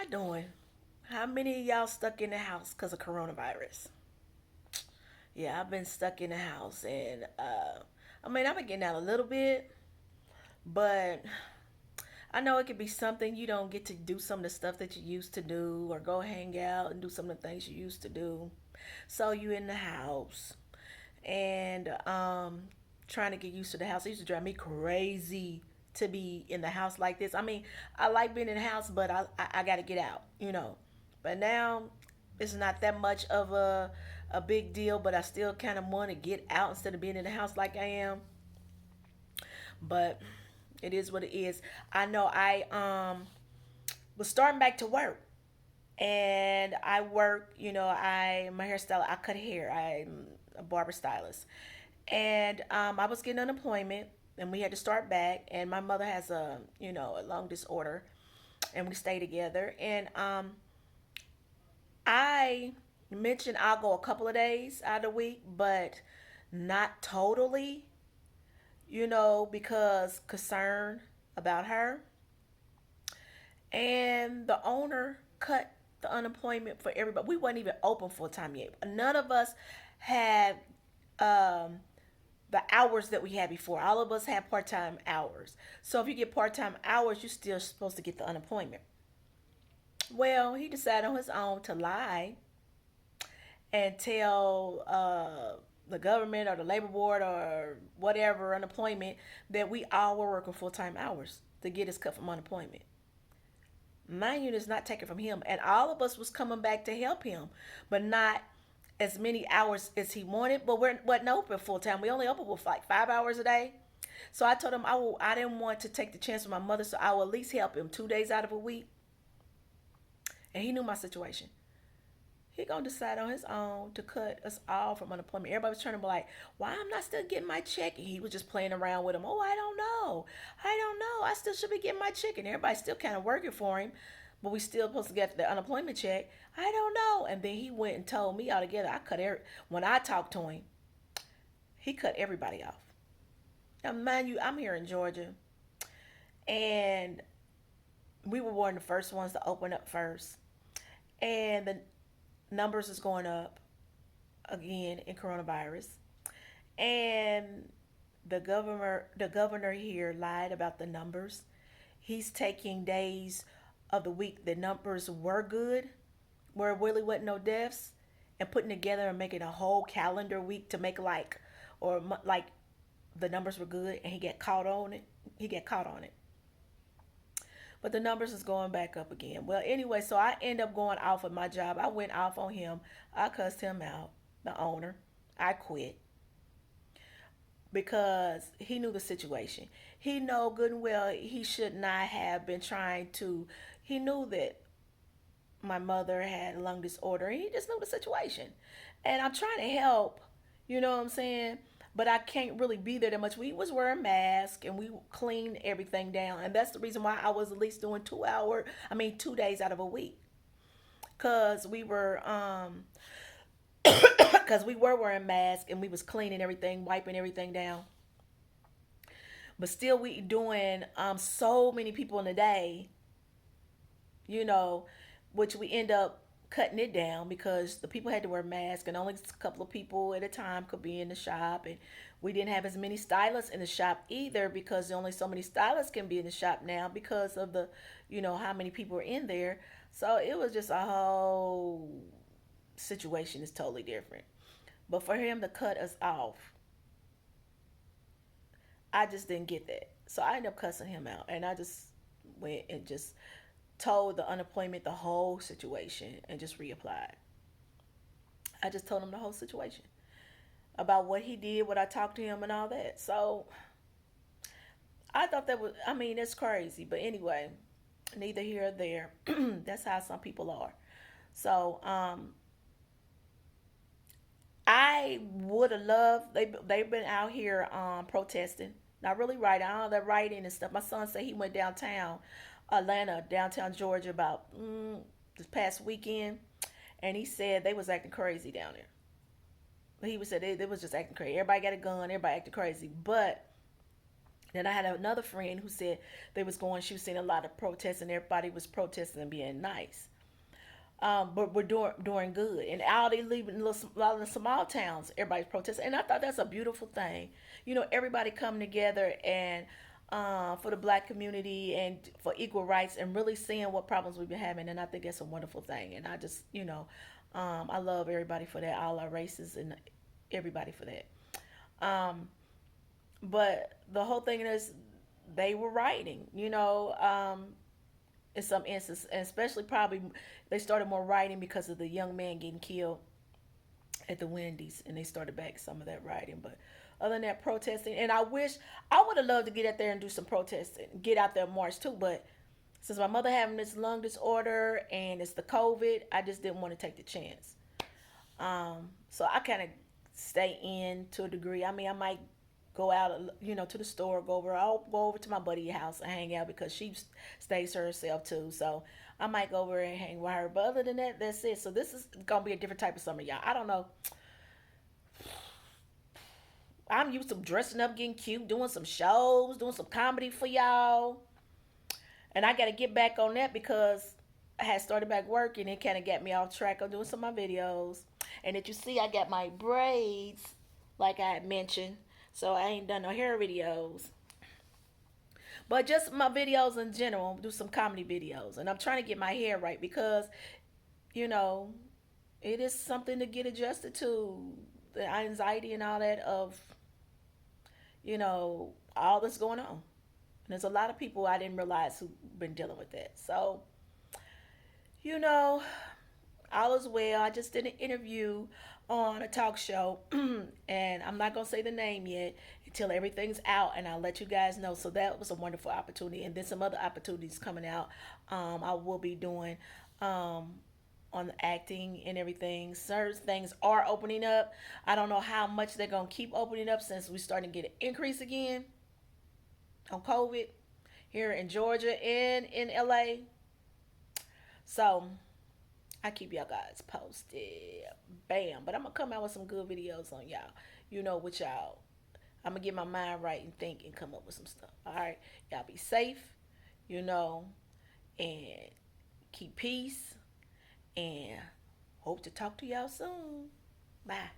doing? How many of y'all stuck in the house because of coronavirus? Yeah, I've been stuck in the house, and I've been getting out a little bit, but I know it could be something you don't get to do some of the stuff that you used to do, or go hang out and do some of the things you used to do. So you in the house, and trying to get used to the house. It used to drive me crazy to be in the house like this. I mean, I like being in the house, but I got to get out. But now it's not that much of a big deal, but I still kind of want to get out instead of being in the house like I am. But it is what it is. I know I was starting back to work, and I work. I'm a hairstylist. I cut hair. I'm a barber stylist, and I was getting unemployment, and we had to start back. And my mother has a lung disorder, and we stay together. And I mentioned I'll go a couple of days out of the week, but not totally, because concern about her. And the owner cut the unemployment for everybody. We weren't even open full time yet. None of us had um, the hours that we had before. All of us had part time hours. So if you get part time hours, you're still supposed to get the unemployment. Well, he decided on his own to lie and tell the government or the labor board or whatever unemployment that we all were working full time hours to get us cut from unemployment. My unit is not taken from him, and all of us was coming back to help him, but not as many hours as he wanted. But we wasn't open full time. We only open with like 5 hours a day. So I told him I didn't want to take the chance with my mother, so I will at least help him 2 days out of a week. And he knew my situation. He gonna decide on his own to cut us all from unemployment. Everybody was trying to be like, "Why I'm not still getting my check?" And he was just playing around with him. Oh, I don't know. I don't know. I still should be getting my check, and everybody's still kind of working for him, but we still supposed to get the unemployment check. I don't know. And then he went and told me altogether. When I talked to him, he cut everybody off. Now, mind you, I'm here in Georgia, and we were one of the first ones to open up first, and the numbers is going up again in coronavirus. And the governor here lied about the numbers. He's taking days of the week the numbers were good, where really wasn't no deaths, and putting together and making a whole calendar week to make like the numbers were good, and he get caught on it. He get caught on it. But the numbers is going back up again. Well, anyway, so I end up going off of my job. I went off on him. I cussed him out, the owner. I quit because he knew the situation. He know good and well he should not have been trying to. He knew that my mother had a lung disorder. He just knew the situation, and I'm trying to help. You know what I'm saying? But I can't really be there that much. We was wearing masks and we cleaned everything down, and that's the reason why I was at least doing 2 hour. I mean, 2 days out of a week, cause we were cause we were wearing masks and we was cleaning everything, wiping everything down. But still, we doing so many people in a day, you know, which we end up cutting it down because the people had to wear masks and only a couple of people at a time could be in the shop, and we didn't have as many stylists in the shop either because only so many stylists can be in the shop now because of the how many people are in there. So it was just a whole situation is totally different. But for him to cut us off, I just didn't get that. So I ended up cussing him out, and I just went and just told the unemployment the whole situation and just reapplied. I just told him the whole situation about what he did, what I talked to him, and all that. So I thought that was, I mean, it's crazy. But anyway, neither here or there. That's how some people are. So I would have loved, they've been out here protesting. Not really writing, all that writing and stuff. My son said he went downtown Atlanta, downtown Georgia, about this past weekend, and he said they was acting crazy down there. He was said they was just acting crazy. Everybody got a gun. Everybody acting crazy. But Then I had another friend who said she was seeing a lot of protests and everybody was protesting and being nice. But we're doing good. And out they leaving a lot of the small towns, everybody's protesting. And I thought that's a beautiful thing. Everybody come together and for the black community and for equal rights and really seeing what problems we've been having. And I think that's a wonderful thing. And I just, I love everybody for that, all our races and everybody for that. Um, but the whole thing is they were rioting, in some instances, and especially probably they started more rioting because of the young man getting killed at the Wendy's, and they started back some of that rioting. But other than that, protesting, and I would have loved to get out there and do some protesting, get out there and march too. But since my mother having this lung disorder and it's the COVID, I just didn't want to take the chance. So I kind of stay in to a degree. I mean, I might go out, to the store, go over. I'll go over to my buddy's house and hang out because she stays herself too. So I might go over and hang with her. But other than that, that's it. So this is gonna be a different type of summer, y'all. I don't know. I'm used to dressing up, getting cute, doing some shows, doing some comedy for y'all, and I got to get back on that because I had started back working. It kind of got me off track of doing some of my videos. And that you see, I got my braids, like I had mentioned. So I ain't done no hair videos. But just my videos in general, do some comedy videos. And I'm trying to get my hair right because, you know, it is something to get adjusted to. The anxiety and all that of, all that's going on. And there's a lot of people I didn't realize who've been dealing with that. So, you know, all is well. I just did an interview on a talk show, and I'm not gonna say the name yet until everything's out, and I'll let you guys know. So that was a wonderful opportunity, and then some other opportunities coming out. I will be doing on the acting and everything. Certain things are opening up. I don't know how much they're gonna keep opening up since we're starting to get an increase again on COVID here in Georgia and in LA. So I keep y'all guys posted. Bam. But I'm gonna come out with some good videos on y'all. With y'all. I'm gonna get my mind right and think and come up with some stuff. Alright. Y'all be safe, you know, and keep peace and hope to talk to y'all soon. Bye.